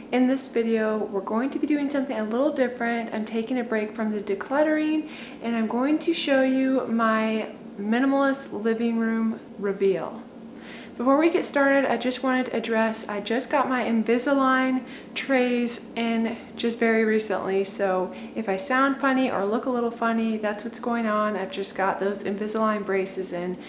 In this video, we're going to be doing something a little different. I'm taking a break from the decluttering and I'm going to show you my minimalist living room reveal. Before we get started, I just wanted to address, I just got my Invisalign trays in just very recently, so if I sound funny or look a little funny, that's what's going on. I've just got those Invisalign braces in,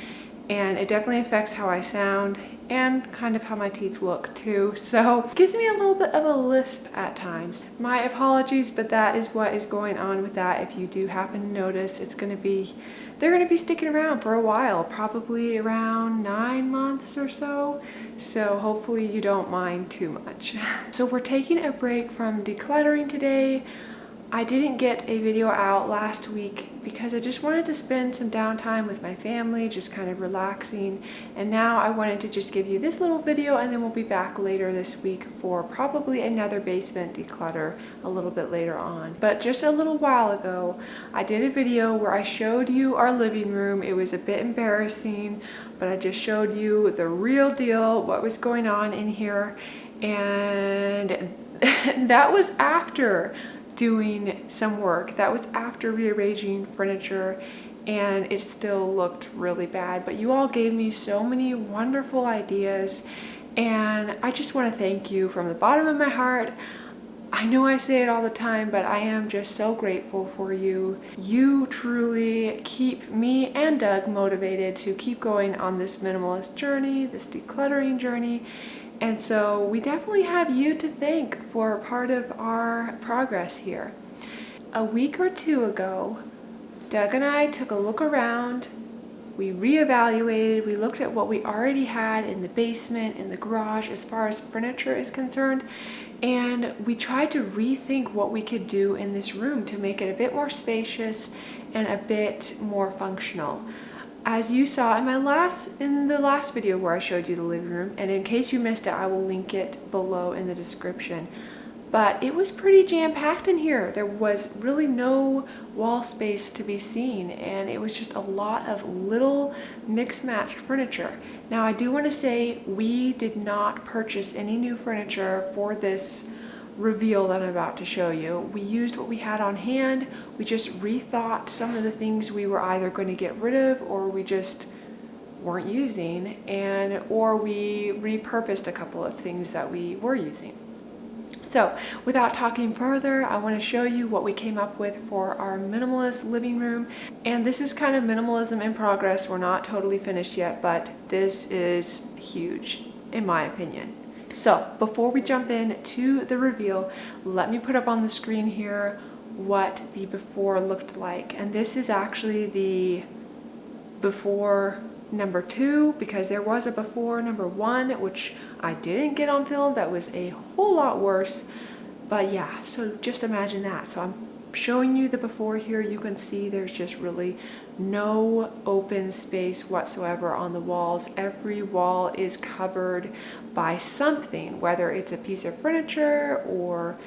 and it definitely affects how I sound and kind of how my teeth look too. So it gives me a little bit of a lisp at times. My apologies, but that is what is going on with that. If you do happen to notice, they're gonna be sticking around for a while, probably around 9 months or so. So hopefully you don't mind too much. So we're taking a break from decluttering today. I didn't get a video out last week because I just wanted to spend some downtime with my family, just kind of relaxing. And now I wanted to just give you this little video, and then we'll be back later this week for probably another basement declutter a little bit later on. But just a little while ago, I did a video where I showed you our living room. It was a bit embarrassing, but I just showed you the real deal, what was going on in here. And that was after doing some work. That was after rearranging furniture, and it still looked really bad. But you all gave me so many wonderful ideas, and I just want to thank you from the bottom of my heart. I know I say it all the time, but I am just so grateful for you. You truly keep me and Doug motivated to keep going on this minimalist journey, this decluttering journey. And so we definitely have you to thank for part of our progress here. A week or two ago, Doug and I took a look around. We reevaluated, we looked at what we already had in the basement, in the garage, as far as furniture is concerned, and we tried to rethink what we could do in this room to make it a bit more spacious and a bit more functional. As you saw in the last video where I showed you the living room, and in case you missed it, I will link it below in the description. But it was pretty jam-packed in here. There was really no wall space to be seen, and it was just a lot of little mixed-matched furniture. Now, I do want to say we did not purchase any new furniture for this reveal that I'm about to show you. We used what we had on hand. We just rethought some of the things we were either going to get rid of or we just weren't using, or we repurposed a couple of things that we were using. So without talking further, I want to show you what we came up with for our minimalist living room. And this is kind of minimalism in progress. We're not totally finished yet, but this is huge in my opinion. So before we jump in to the reveal, let me put up on the screen here what the before looked like. And this is actually the before number 2, because there was a before number 1, which I didn't get on film. That was a whole lot worse. But yeah, so just imagine that. So I'm showing you the before here. You can see there's just really no open space whatsoever on the walls. Every wall is covered by something, whether it's a piece of furniture or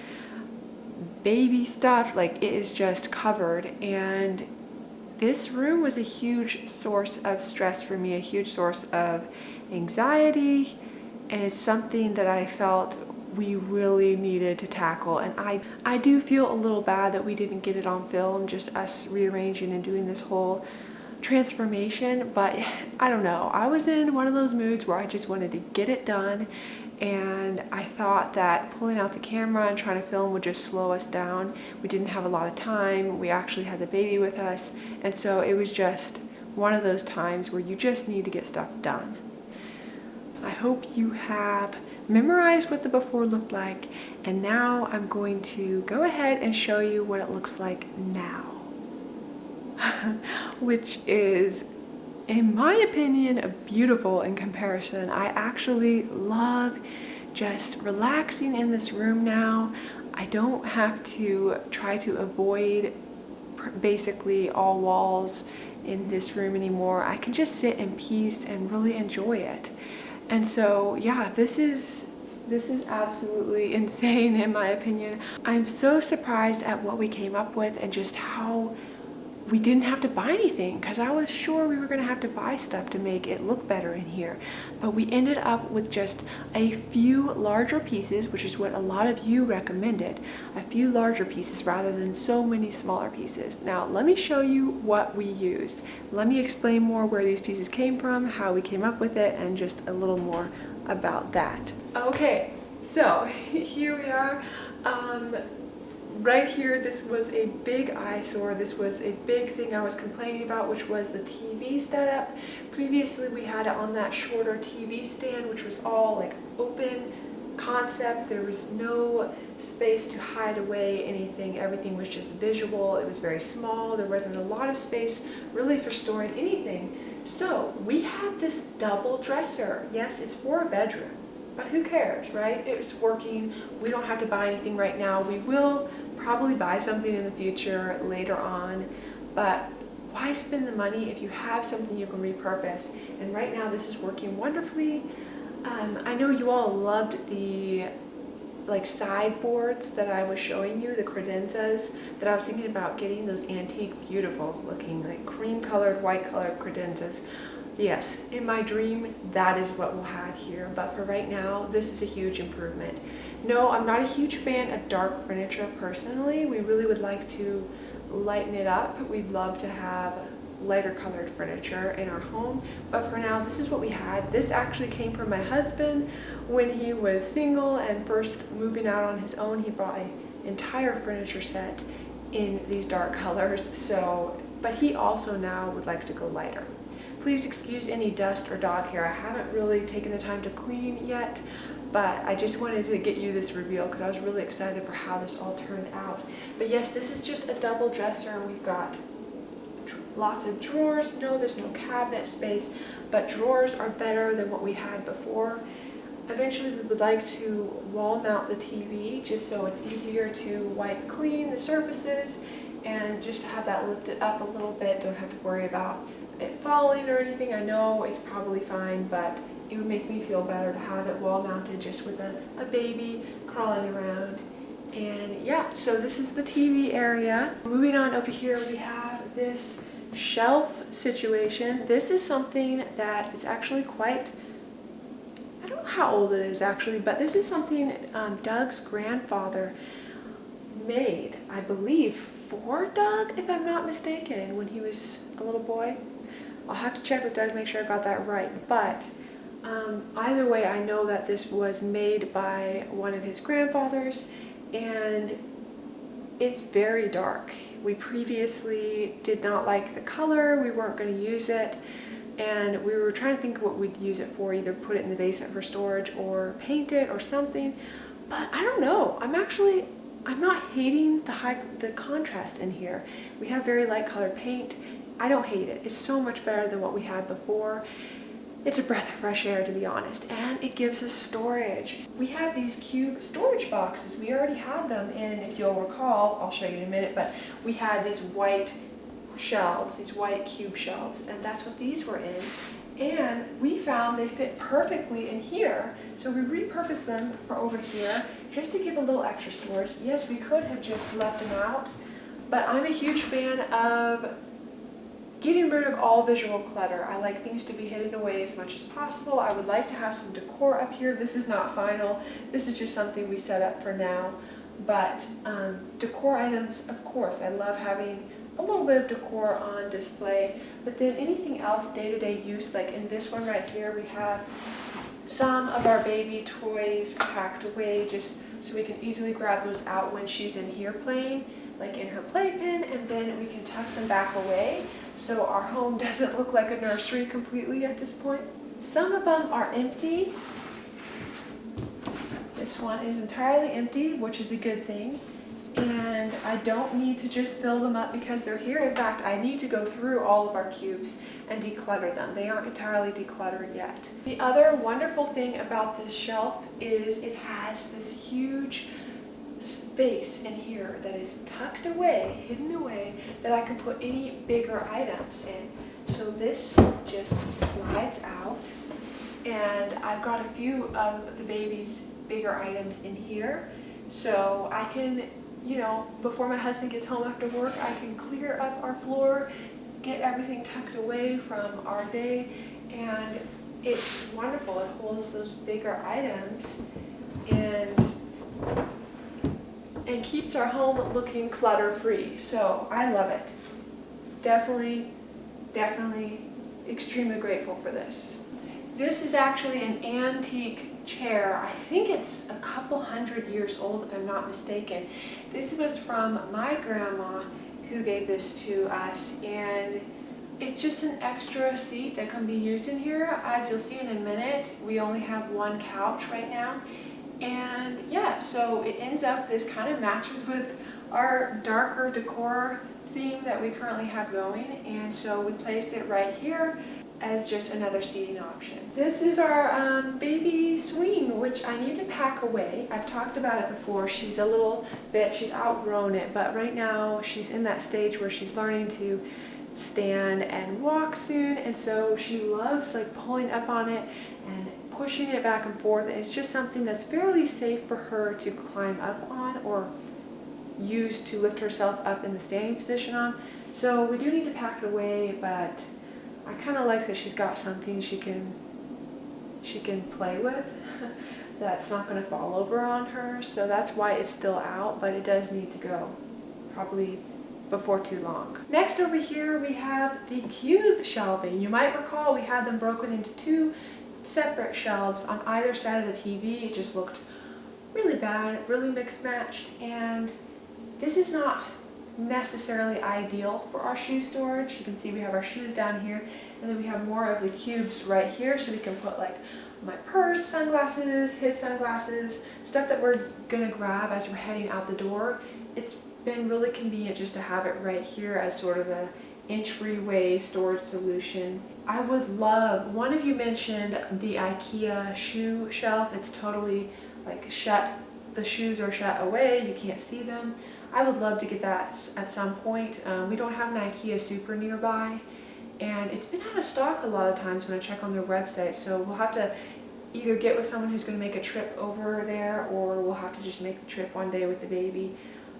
baby stuff. Like, it is just covered. And this room was a huge source of stress for me, a huge source of anxiety, and it's something that I felt we really needed to tackle. And I do feel a little bad that we didn't get it on film, just us rearranging and doing this whole transformation. But I don't know, I was in one of those moods where I just wanted to get it done, and I thought that pulling out the camera and trying to film would just slow us down. We didn't have a lot of time. We actually had the baby with us, and so it was just one of those times where you just need to get stuff done. I hope you have memorized what the before looked like, and now I'm going to go ahead and show you what it looks like now. Which is, in my opinion, beautiful in comparison. I actually love just relaxing in this room now. I don't have to try to avoid basically all walls in this room anymore. I can just sit in peace and really enjoy it. And so yeah, this is absolutely insane in my opinion. I'm so surprised at what we came up with and just how we didn't have to buy anything, because I was sure we were going to have to buy stuff to make it look better in here. But we ended up with just a few larger pieces, which is what a lot of you recommended. A few larger pieces rather than so many smaller pieces. Now let me show you what we used. Let me explain more where these pieces came from, how we came up with it, and just a little more about that. Okay, so here we are. Right here, this was a big eyesore. This was a big thing I was complaining about, which was the TV setup. Previously, we had it on that shorter TV stand, which was all like open concept. There was no space to hide away anything. Everything was just visual. It was very small. There wasn't a lot of space really for storing anything. So we have this double dresser. Yes, it's for a bedroom, but who cares, right? It's working. We don't have to buy anything right now. We will probably buy something in the future later on, but why spend the money if you have something you can repurpose? And right now this is working wonderfully. I know you all loved the sideboards that I was showing you, the credenzas, that I was thinking about getting those antique, beautiful looking, like cream colored, white colored credenzas. Yes, in my dream, that is what we'll have here, but for right now, this is a huge improvement. No, I'm not a huge fan of dark furniture personally. We really would like to lighten it up. We'd love to have lighter colored furniture in our home, but for now, this is what we had. This actually came from my husband when he was single and first moving out on his own. He bought an entire furniture set in these dark colors, but he also now would like to go lighter. Please excuse any dust or dog hair. I haven't really taken the time to clean yet, but I just wanted to get you this reveal because I was really excited for how this all turned out. But yes, this is just a double dresser. We've got lots of drawers. No, there's no cabinet space, but drawers are better than what we had before. Eventually, we would like to wall mount the TV just so it's easier to wipe clean the surfaces and just have that lifted up a little bit. Don't have to worry about it falling or anything. I know it's probably fine, but it would make me feel better to have it wall mounted just with a baby crawling around. And yeah, so this is the TV area. Moving on over here, we have this shelf situation. This is something that is actually quite, I don't know how old it is actually, but this is something Doug's grandfather made, I believe, for Doug, if I'm not mistaken, when he was a little boy. I'll have to check with Doug to make sure I got that right, but either way, I know that this was made by one of his grandfathers, and it's very dark. We previously did not like the color, we weren't going to use it, and we were trying to think what we'd use it for, either put it in the basement for storage or paint it or something, but I don't know. I'm not hating the contrast in here. We have very light colored paint. I don't hate it. It's so much better than what we had before. It's a breath of fresh air, to be honest, and it gives us storage. We have these cube storage boxes. We already had them in, if you'll recall, I'll show you in a minute, but we had these white shelves, these white cube shelves, and that's what these were in. And we found they fit perfectly in here, so we repurposed them for over here just to give a little extra storage. Yes, we could have just left them out, but I'm a huge fan of getting rid of all visual clutter. I like things to be hidden away as much as possible. I would like to have some decor up here. This is not final. This is just something we set up for now. But decor items, of course, I love having a little bit of decor on display. But then anything else, day-to-day use, like in this one right here, we have some of our baby toys packed away just so we can easily grab those out when she's in here playing, like in her playpen, and then we can tuck them back away so our home doesn't look like a nursery completely at this point. Some of them are empty. This one is entirely empty, which is a good thing. And I don't need to just fill them up because they're here. In fact, I need to go through all of our cubes and declutter them. They aren't entirely decluttered yet. The other wonderful thing about this shelf is it has this huge space in here that is tucked away, hidden away, that I can put any bigger items in. So this just slides out, and I've got a few of the baby's bigger items in here, so I can you know, before my husband gets home after work, I can clear up our floor, get everything tucked away from our day, and it's wonderful. It holds those bigger items and keeps our home looking clutter-free. So I love it. Definitely extremely grateful for this. This is actually an antique chair. I think it's a couple 100 years old if I'm not mistaken. This was from my grandma who gave this to us, and it's just an extra seat that can be used in here. As you'll see in a minute, we only have one couch right now. And yeah, so it ends up, this kind of matches with our darker decor theme that we currently have going, and so we placed it right here as just another seating option. This is our baby swing, which I need to pack away. I've talked about it before. She's a little bit, she's outgrown it, but right now she's in that stage where she's learning to stand and walk soon, and so she loves like pulling up on it and pushing it back and forth. And it's just something that's fairly safe for her to climb up on or use to lift herself up in the standing position on. So we do need to pack it away, but I kind of like that she's got something she can play with that's not going to fall over on her. So that's why it's still out, but it does need to go probably before too long. Next over here we have the cube shelving. You might recall we had them broken into two separate shelves on either side of the TV. It just looked really bad, really mixed matched, and this is not necessarily ideal for our shoe storage. You can see we have our shoes down here, and then we have more of the cubes right here, so we can put like my purse, sunglasses, his sunglasses, stuff that we're gonna grab as we're heading out the door. It's been really convenient just to have it right here as sort of a entryway storage solution. I would love, one of you mentioned the IKEA shoe shelf. It's totally like shut, the shoes are shut away, you can't see them. I would love to get that at some point. We don't have an IKEA super nearby, and it's been out of stock a lot of times when I check on their website, so we'll have to either get with someone who's going to make a trip over there, or we'll have to just make the trip one day with the baby.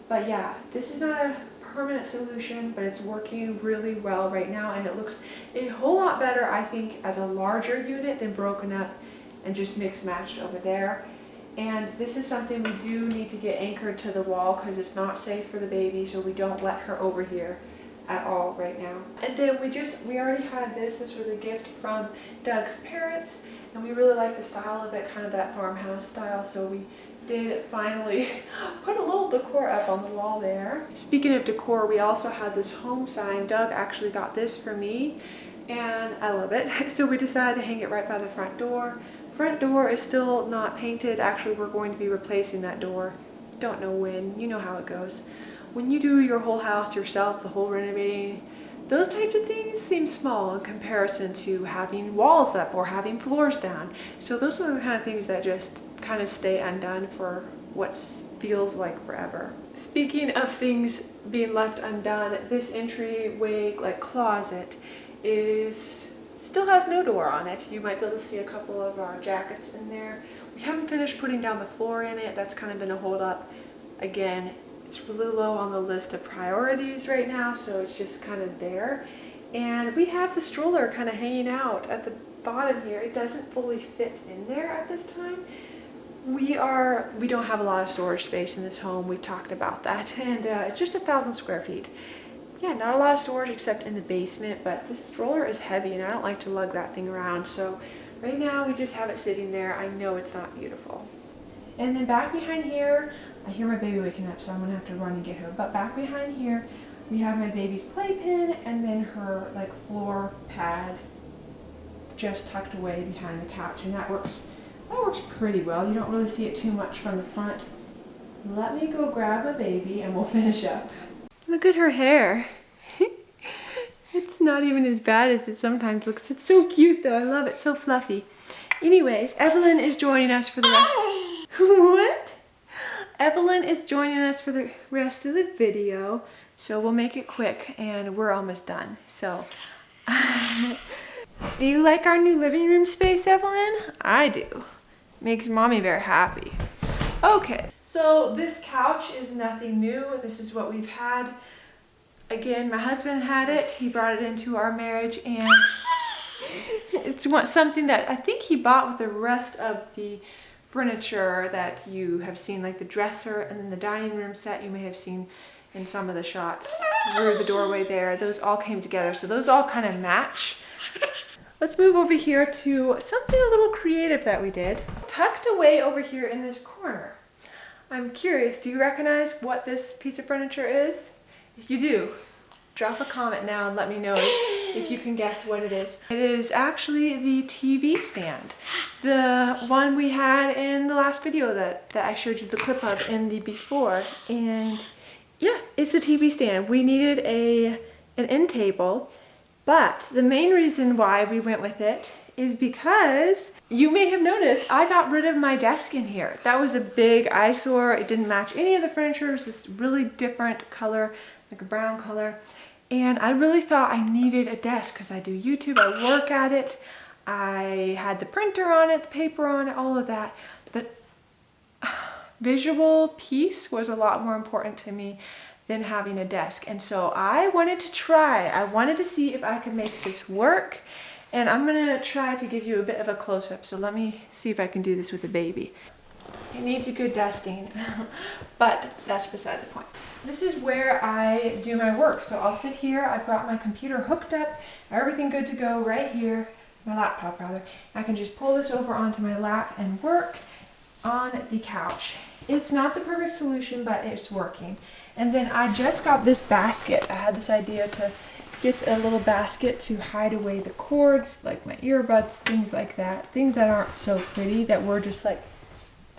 But yeah, this is not a permanent solution, but it's working really well right now, and it looks a whole lot better, I think, as a larger unit than broken up and just mixed matched over there. And this is something we do need to get anchored to the wall because it's not safe for the baby, so we don't let her over here at all right now. And then we already had this. This was a gift from Doug's parents, and we really like the style of it, kind of that farmhouse style, so we did finally put a little decor up on the wall there. Speaking of decor, we also had this home sign. Doug actually got this for me, and I love it. So we decided to hang it right by the front door. Front door is still not painted. Actually, we're going to be replacing that door. Don't know when. You know how it goes. When you do your whole house yourself, the whole renovating, those types of things seem small in comparison to having walls up or having floors down. So those are the kind of things that just kind of stay undone for what feels like forever. Speaking of things being left undone, this entryway like closet still has no door on it. You might be able to see a couple of our jackets in there. We haven't finished putting down the floor in it. That's kind of been a hold up. Again, it's really low on the list of priorities right now, so it's just kind of there. And we have the stroller kind of hanging out at the bottom here. It doesn't fully fit in there at this time. We don't have a lot of storage space in this home. We've talked about that, and it's just 1,000 square feet. Yeah, not a lot of storage except in the basement, but this stroller is heavy and I don't like to lug that thing around, so right now we just have it sitting there. I know it's not beautiful. And then back behind here, I hear my baby waking up, so I'm gonna have to run and get her, but back behind here we have my baby's playpen and then her like floor pad just tucked away behind the couch, and that works pretty well. You don't really see it too much from the front. Let me go grab my baby and we'll finish up. Look at her hair. It's not even as bad as it sometimes looks. It's so cute though. I love it. So fluffy. Anyways, Evelyn is joining us for the rest. What? Evelyn is joining us for the rest of the video. So we'll make it quick and we're almost done. So, do you like our new living room space, Evelyn? I do. Makes mommy very happy. Okay, So this couch is nothing new. This is what we've had. Again, my husband had it. He brought it into our marriage, and it's something that I think he bought with the rest of the furniture that you have seen, like the dresser and then the dining room set you may have seen in some of the shots through the doorway there. Those all came together, so those all kind of match. Let's move over here to something a little creative that we did. Tucked away over here in this corner. I'm curious, do you recognize what this piece of furniture is? If you do, drop a comment now and let me know if you can guess what it is. It is actually the TV stand. The one we had in the last video that I showed you the clip of in the before. And yeah, it's the TV stand. We needed an end table, but the main reason why we went with it is because you may have noticed I got rid of my desk in here. That was a big eyesore. It didn't match any of the furniture. It was this really different color, like a brown color. And I really thought I needed a desk because I do YouTube, I work at it. I had the printer on it, the paper on it, all of that. But visual piece was a lot more important to me than having a desk. And so I wanted to try. I wanted to see if I could make this work. And I'm gonna try to give you a bit of a close-up. So let me see if I can do this with a baby. It needs a good dusting, but that's beside the point. This is where I do my work. So I'll sit here, I've got my computer hooked up, everything good to go right here, my laptop rather. I can just pull this over onto my lap and work on the couch. It's not the perfect solution, but it's working. And then I just got this basket. I had this idea to get a little basket to hide away the cords, like my earbuds, things like that. Things that aren't so pretty, that were just like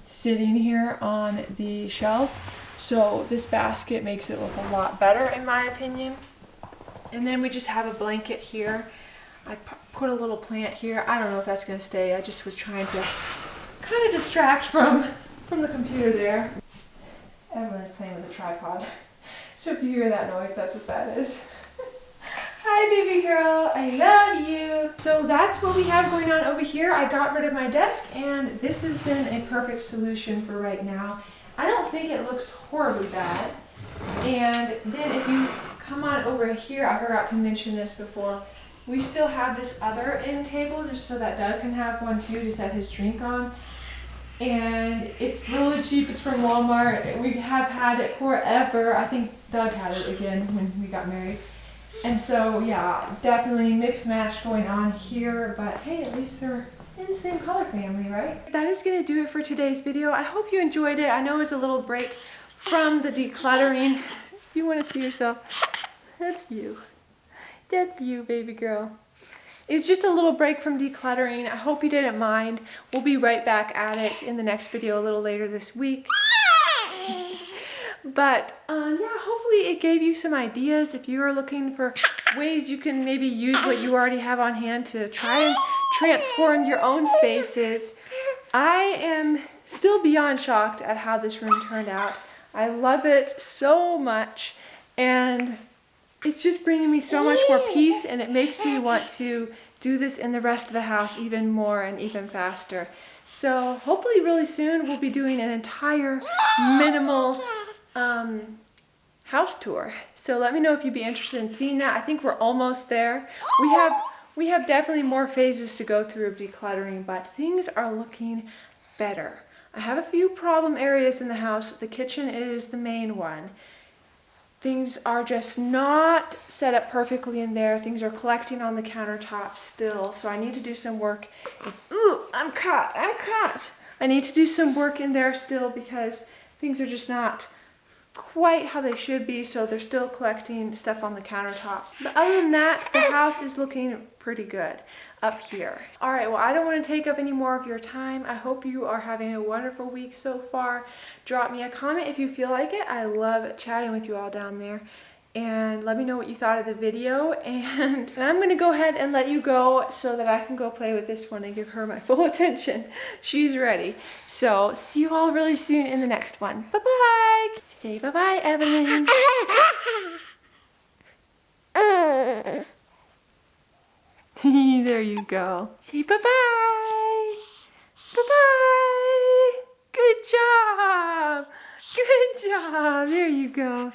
sitting here on the shelf. So this basket makes it look a lot better in my opinion. And then we just have a blanket here. I put a little plant here. I don't know if that's gonna stay. I just was trying to kind of distract from the computer there. Evelyn's playing with a tripod. So if you hear that noise, that's what that is. Hi baby girl, I love you. So that's what we have going on over here. I got rid of my desk and this has been a perfect solution for right now. I don't think it looks horribly bad. And then if you come on over here, I forgot to mention this before, we still have this other end table just so that Doug can have one too to set his drink on. And it's really cheap, it's from Walmart. We have had it forever. I think Doug had it again when we got married. And so yeah, definitely mix match going on here, but hey, at least they're in the same color family, right? That is gonna do it for today's video. I hope you enjoyed it. I know it was a little break from the decluttering. If you wanna see yourself, that's you. That's you, baby girl. It's just a little break from decluttering. I hope you didn't mind. We'll be right back at it in the next video a little later this week. But yeah, hopefully it gave you some ideas. If you are looking for ways you can maybe use what you already have on hand to try and transform your own spaces. I am still beyond shocked at how this room turned out. I love it so much, and it's just bringing me so much more peace, and it makes me want to do this in the rest of the house even more and even faster. So hopefully really soon we'll be doing an entire minimal house tour. So let me know if you'd be interested in seeing that. I think we're almost there. We have definitely more phases to go through of decluttering, but things are looking better. I have a few problem areas in the house. The kitchen is the main one. Things are just not set up perfectly in there. Things are collecting on the countertop still, so I need to do some work. Ooh, I'm caught. I need to do some work in there still because things are just not quite how they should be, so they're still collecting stuff on the countertops. But other than that, the house is looking pretty good up here. All right, well, I don't want to take up any more of your time. I hope you are having a wonderful week so far. Drop me a comment if you feel like it. I love chatting with you all down there. And let me know what you thought of the video. And I'm going to go ahead and let you go so that I can go play with this one and give her my full attention. She's ready. So see you all really soon in the next one. Bye-bye. Say bye-bye, Evelyn. There you go. Say bye-bye. Bye-bye. Good job. Good job. There you go.